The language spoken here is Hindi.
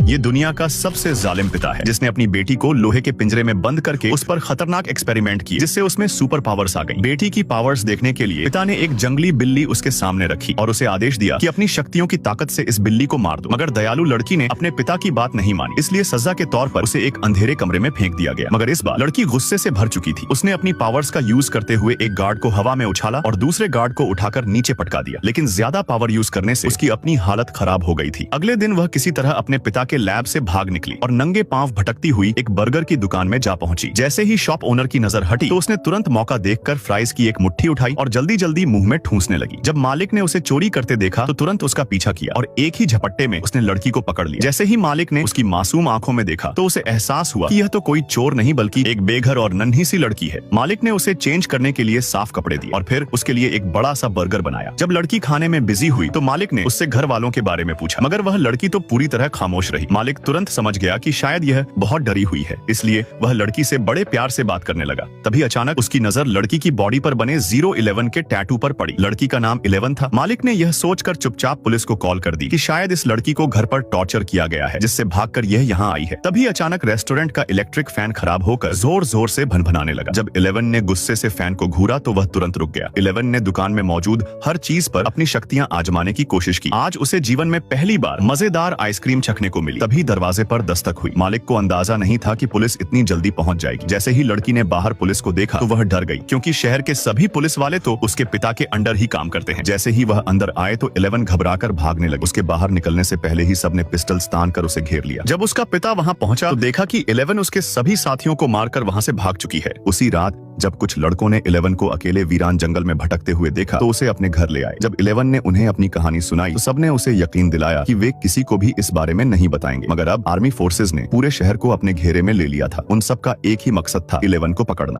ये दुनिया का सबसे जालिम पिता है जिसने अपनी बेटी को लोहे के पिंजरे में बंद करके उस पर खतरनाक एक्सपेरिमेंट किए जिससे उसमें सुपर पावर्स आ गई। बेटी की पावर्स देखने के लिए पिता ने एक जंगली बिल्ली उसके सामने रखी और उसे आदेश दिया कि अपनी शक्तियों की ताकत से इस बिल्ली को मार दो। मगर दयालु लड़की ने अपने पिता की बात नहीं मानी, इसलिए सजा के तौर पर उसे एक अंधेरे कमरे में फेंक दिया गया। मगर इस बार लड़की गुस्से से भर चुकी थी। उसने अपनी पावर्स का यूज करते हुए एक गार्ड को हवा में उछाला और दूसरे गार्ड को उठाकर नीचे पटका दिया, लेकिन ज्यादा पावर यूज करने से उसकी अपनी हालत खराब हो गई थी। अगले दिन वह किसी तरह अपने पिता के लैब से भाग निकली और नंगे पांव भटकती हुई एक बर्गर की दुकान में जा पहुंची। जैसे ही शॉप ओनर की नजर हटी तो उसने तुरंत मौका देखकर फ्राइज की एक मुट्ठी उठाई और जल्दी जल्दी मुंह में ठूंसने लगी। जब मालिक ने उसे चोरी करते देखा तो तुरंत उसका पीछा किया और एक ही झपट्टे में उसने लड़की को पकड़ लिया। जैसे ही मालिक ने उसकी मासूम आंखों में देखा तो उसे एहसास हुआ कि यह तो कोई चोर नहीं बल्कि एक बेघर और नन्ही सी लड़की है। मालिक ने उसे चेंज करने के लिए साफ कपड़े दिए और फिर उसके लिए एक बड़ा सा बर्गर बनाया। जब लड़की खाने में बिजी हुई तो मालिक ने उससे घर वालों के बारे में पूछा, मगर वह लड़की तो पूरी तरह खामोश रही। मालिक तुरंत समझ गया कि शायद यह बहुत डरी हुई है, इसलिए वह लड़की से बड़े प्यार से बात करने लगा। तभी अचानक उसकी नजर लड़की की बॉडी पर बने 011 के टैटू पर पड़ी। लड़की का नाम 11 था। मालिक ने यह सोचकर चुपचाप पुलिस को कॉल कर दी कि शायद इस लड़की को घर पर टॉर्चर किया गया है, जिससे भागकर यह यहाँ आई है। तभी अचानक रेस्टोरेंट का इलेक्ट्रिक फैन खराब होकर जोर जोर से भनभनाने लगा। जब 11 ने गुस्से से फैन को घूरा तो वह तुरंत रुक गया। 11 ने दुकान में मौजूद हर चीज पर अपनी शक्तियां आजमाने की कोशिश की। आज उसे जीवन में पहली बार मजेदार आइसक्रीम चखने को मिली। तभी दरवाजे पर दस्तक हुई। मालिक को अंदाजा नहीं था कि पुलिस इतनी जल्दी पहुंच जाएगी। जैसे ही लड़की ने बाहर पुलिस को देखा तो वह डर गई, क्योंकि शहर के सभी पुलिस वाले तो उसके पिता के अंडर ही काम करते हैं। जैसे ही वह अंदर आए तो 11 घबराकर भागने लगी। उसके बाहर निकलने से पहले ही सबने पिस्टल तान कर उसे घेर लिया। जब उसका पिता वहां पहुंचा तो देखा कि 11 उसके सभी साथियों को मारकर वहां से भाग चुकी है। उसी रात जब कुछ लड़कों ने 11 को अकेले वीरान जंगल में भटकते हुए देखा तो उसे अपने घर ले आए। जब 11 ने उन्हें अपनी कहानी सुनाई तो सबने उसे यकीन दिलाया कि वे किसी को भी इस बारे में नहीं बताएंगे। मगर अब आर्मी फोर्सेज ने पूरे शहर को अपने घेरे में ले लिया था। उन सब का एक ही मकसद था, 11 को पकड़ना।